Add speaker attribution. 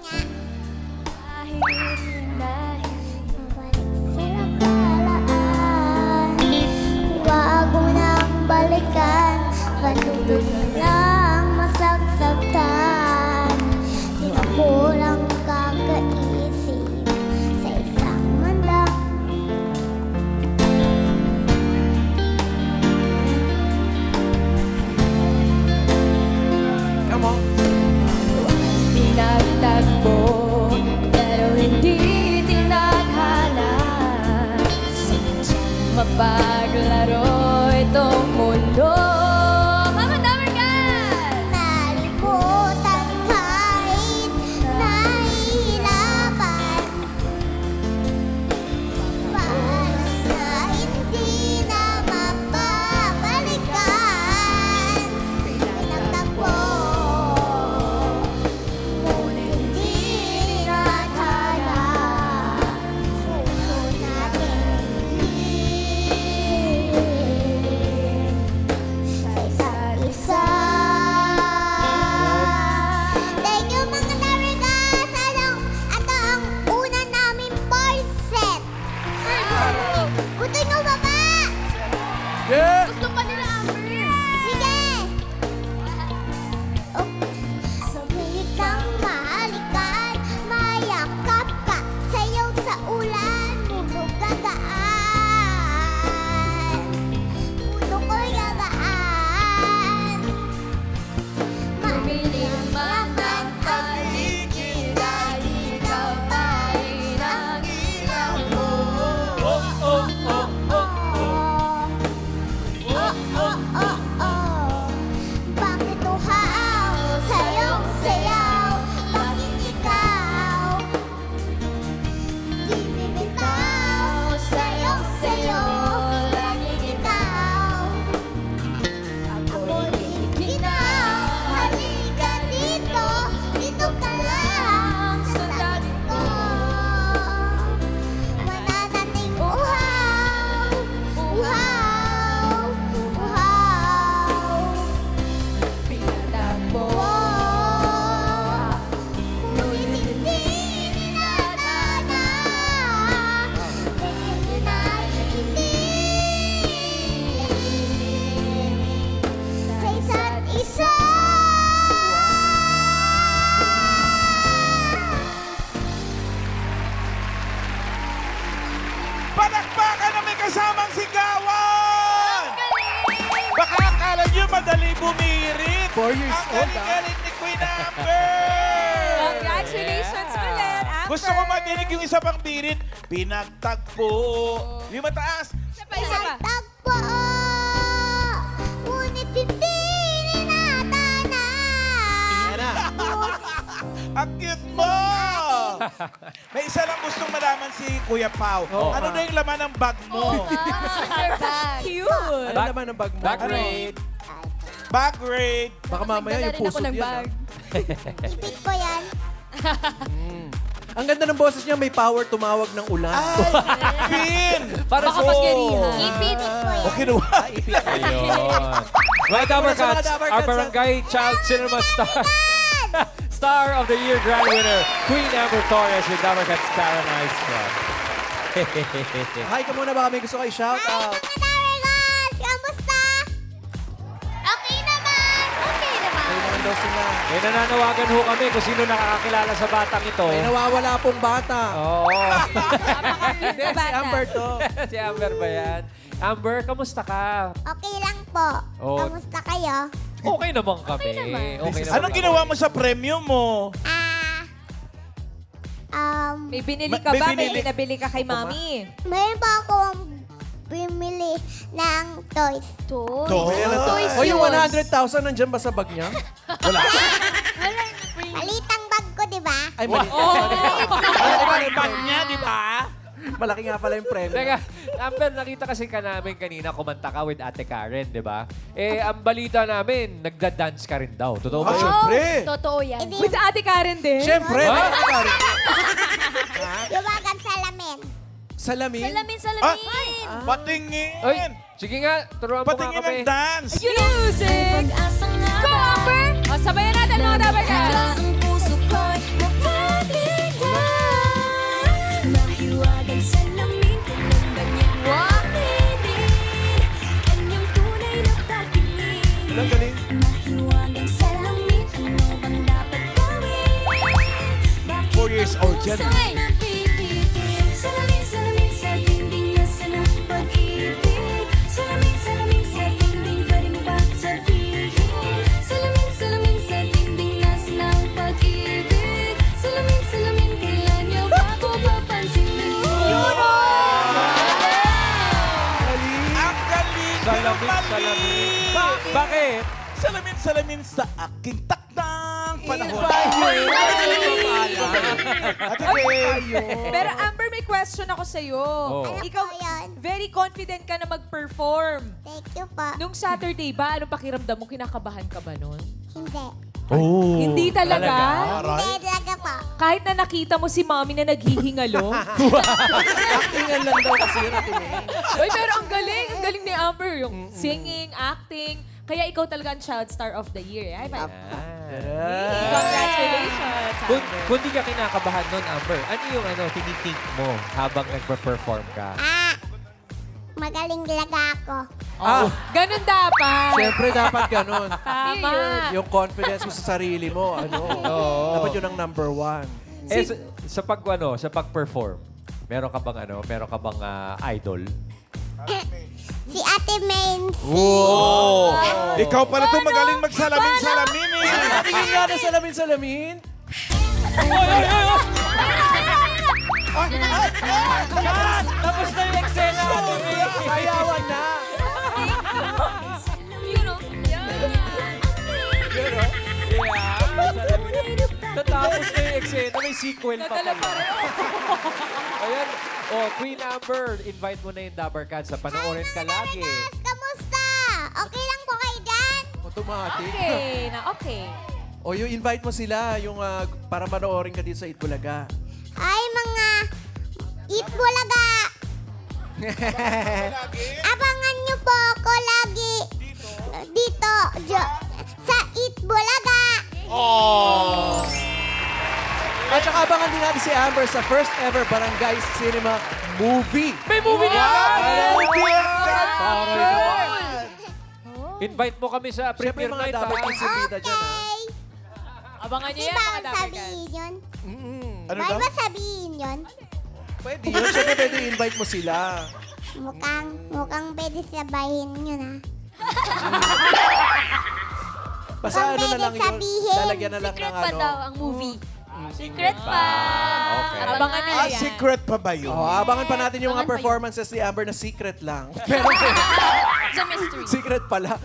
Speaker 1: nga. Mabalik sa nakaraan. Huwag mo nang balikan. Kanulog mo lang masagsagtan. Di ako lang kakaisip sa isang manda.
Speaker 2: Come on.
Speaker 3: Pinagtagpo, pero hindi tinadhana. Sadyang mapaglaro itong mundo. Mama, number guys!
Speaker 1: Nalimutan kahit nahihirapan. Basta hindi na mapabalikan. Pinagtagpo, ngunit hindi natala. Puso natin hindi sa isa't isa. Thank you mga Narigas! Ito ang una namin set. Gusto nyo ba ba?
Speaker 2: Yeah!
Speaker 3: Gusto pa nila, Amber.
Speaker 1: Sige! Oh. Sabihin kang mahalikan, mayakap ka, sayaw sa ulan, puno gagaan. Puno ko'y gagaan.
Speaker 3: Piling man ang paligid, dahil ikaw ay ang ilaw ko.
Speaker 2: Oh, oh, oh, oh.
Speaker 1: Bakit uhaw, sayong sayaw, bakit ikaw di bibitaw, sayong sayo, laging ikaw. Ako'y ginaw, halika dito, dito ka lang sa dating ko. Mananating uhaw, uhaw, uhaw.
Speaker 3: Pinagtagpo,
Speaker 1: Ngunit hindi ninadana. Kasi hindi sa isa't isa.
Speaker 2: Palakpakan na may kasamang sigawan! Baka akala nyo madali bumirit.
Speaker 4: 4 years
Speaker 2: Ang
Speaker 4: old,
Speaker 2: galing-galing ni Queen Amber!
Speaker 5: Congratulations ulit, Amber.
Speaker 2: Gusto ko marinig yung isa pang birit. Pinagtagpo. Yung mataas.
Speaker 3: isa pa, isa pa.
Speaker 1: Tagpo, ngunit hindi ninadana.
Speaker 2: Ang cute mo! May isa lang gustong malaman si Kuya Pao.
Speaker 4: Oh.
Speaker 2: Ano na yung laman ng bag mo?
Speaker 5: Cute.
Speaker 4: Ano naman ang bag mo?
Speaker 6: Back raid.
Speaker 2: Bag raid.
Speaker 4: Baka mamaya yung puso
Speaker 3: ng
Speaker 4: yan.
Speaker 3: bag.
Speaker 1: Ibig ko yan.
Speaker 4: Ang ganda ng boses niya, may power tumawag ng ulan.
Speaker 2: Pin!
Speaker 6: Para
Speaker 3: Baka makapangyarihan.
Speaker 1: Ibig ko yan.
Speaker 2: Okay na ba?
Speaker 6: Ayun. Mga Dabarcats, our barangay child cinema star. Star of the Year Grand Winner, Queen Amber Torres with Dabarcats Karen Ice Club.
Speaker 4: Hi ka muna, baka may gusto kayo shout
Speaker 1: Hi,
Speaker 4: out.
Speaker 1: mga Narigas! Kamusta? Okay naman! Okay naman.
Speaker 4: May naman daw sila.
Speaker 6: May nananawagan ho kami kung sino nakakakilala sa batang ito.
Speaker 4: May nawawala pong bata.
Speaker 6: Oo.
Speaker 4: Hindi, si Amber to.
Speaker 6: Si Amber ba yan? Amber, kamusta ka?
Speaker 1: Okay lang po.
Speaker 6: Oh.
Speaker 1: Kamusta kayo?
Speaker 6: Okay naman kami. Okay naman.
Speaker 2: Anong ginawa mo sa premium mo?
Speaker 5: May binili ka
Speaker 2: May
Speaker 5: ba?
Speaker 2: binili.
Speaker 5: May pinabili ka kay Mami?
Speaker 1: Mayroon pa akong bumili ng toys.
Speaker 2: Toys?
Speaker 4: O yung 100,000 nandiyan ba sa bag niya?
Speaker 1: Malitang bag ko, di ba?
Speaker 4: Ay, mali.
Speaker 2: Ang bag niya, di ba?
Speaker 4: Malaki nga pala yung premyo.
Speaker 6: Teka, Amber, nakita kasi ka namin kanina kumanta ka with Ate Karen, di ba? Eh, ang balita namin, nagda-dance ka rin daw. Totoo ba yun?
Speaker 2: Siyempre.
Speaker 3: Totoo yan.
Speaker 1: Hindi,
Speaker 5: With Ate Karen din?
Speaker 4: Siyempre.
Speaker 6: Ha?
Speaker 1: luwagan salamin.
Speaker 4: Salamin?
Speaker 3: Salamin.
Speaker 2: Patingin.
Speaker 6: Ay, sige nga, turuan mo nga
Speaker 2: Patingin
Speaker 6: kami.
Speaker 2: ng dance.
Speaker 5: Music! Go, Amber! O, sabayan natin mga Dabarcats!
Speaker 2: dyan.
Speaker 1: Salamin, salamin sa dingding nasa ng pag-ibig. Salamin, salamin sa dingding pwede mo ba sabihin? Salamin, salamin sa dingding nasa ng pag-ibig. Salamin, salamin kailan niyo ba ako papansinin?
Speaker 2: Ang galing! pero
Speaker 6: Salamin,
Speaker 2: mali!
Speaker 6: salamin. Bakit?
Speaker 2: Salamin, salamin sa aking takdang panahon. Ate Kay.
Speaker 5: Pero Amber, may question ako sa'yo.
Speaker 6: Oh.
Speaker 5: Ikaw,
Speaker 1: Ano po yan?
Speaker 5: very confident ka na mag-perform.
Speaker 1: Thank you po.
Speaker 5: Nung Saturday ba, anong pakiramdam mo? Kinakabahan ka ba nun?
Speaker 1: Hindi.
Speaker 2: Oh.
Speaker 5: Hindi talaga?
Speaker 1: Hindi talaga po.
Speaker 5: Kahit na nakita mo si mommy na naghihingalo?
Speaker 4: Actingan lang daw kasi yun, Ate May.
Speaker 5: Uy, pero ang galing ni Amber. Yung singing, acting. Kaya ikaw talaga ang Child Star of the Year. Ay, congratulations, Amber.
Speaker 6: Kung di ka kinakabahan nun, Amber, ano yung tinithink mo habang nagpa-perform ka?
Speaker 1: Magaling talaga ako.
Speaker 5: Ganun dapat.
Speaker 4: Siyempre dapat ganun.
Speaker 5: Tama.
Speaker 4: Yung confidence mo sa sarili mo, dapat yun ang number one.
Speaker 6: Eh, sa pag-perform, meron ka bang idol?
Speaker 1: Si Ate Mains.
Speaker 2: Oh. Ikaw pala ito magaling magsalamin-salamin eh.
Speaker 4: Tingin nga na salamin-salamin.
Speaker 6: Tapos na yung eksena, Ate May.
Speaker 4: Ayawan na.
Speaker 6: Natapos na yung eksena, may sequel pa
Speaker 5: Nadala pa
Speaker 6: pala.
Speaker 5: rin.
Speaker 6: Ayan. Queen Amber, invite mo na yung Dabber Cats sa panoorin ka lagi.
Speaker 1: Yes, kamusta? Okay lang po kayo dyan?
Speaker 4: Automatic.
Speaker 5: Okay.
Speaker 4: O yung invite mo sila, yung para manoorin ka dito sa Itbulaga.
Speaker 1: Ay, mga Itbulaga. Abangan niyo po ako lagi dito sa Itbulaga.
Speaker 4: At saka abangan din natin si Amber sa first ever Barangay Cinema movie.
Speaker 6: May movie na!
Speaker 4: Amber!
Speaker 6: Invite mo kami sa
Speaker 4: Siyempre
Speaker 6: premiere
Speaker 4: mga
Speaker 6: night,
Speaker 4: dapat
Speaker 6: ha?
Speaker 4: kinsipita dyan, ha?
Speaker 1: Okay.
Speaker 5: Abangan niyo
Speaker 1: Di
Speaker 5: yan,
Speaker 1: ba
Speaker 5: mga
Speaker 1: ang
Speaker 5: Dabber
Speaker 1: sabihin
Speaker 5: Cats.
Speaker 1: yun?
Speaker 2: Ano
Speaker 1: Bawal
Speaker 2: daw?
Speaker 1: ba sabihin yun?
Speaker 4: Pwede yun. Siyempre pwede invite mo sila.
Speaker 1: Mukhang pwede sabahin yun, ha?
Speaker 4: Basta
Speaker 1: Ang
Speaker 4: ano na
Speaker 1: pwede
Speaker 4: lang yun.
Speaker 1: sabihin.
Speaker 4: Lalagyan na lang ng ano.
Speaker 3: ang movie. Secret pa.
Speaker 6: Okay.
Speaker 5: Abangan nila yan.
Speaker 2: Secret pa ba yun?
Speaker 4: Abangan pa natin yung mga
Speaker 3: Abangan pa yun.
Speaker 4: performances ni Amber na secret lang. Pero
Speaker 3: It's a mystery.
Speaker 4: secret pala.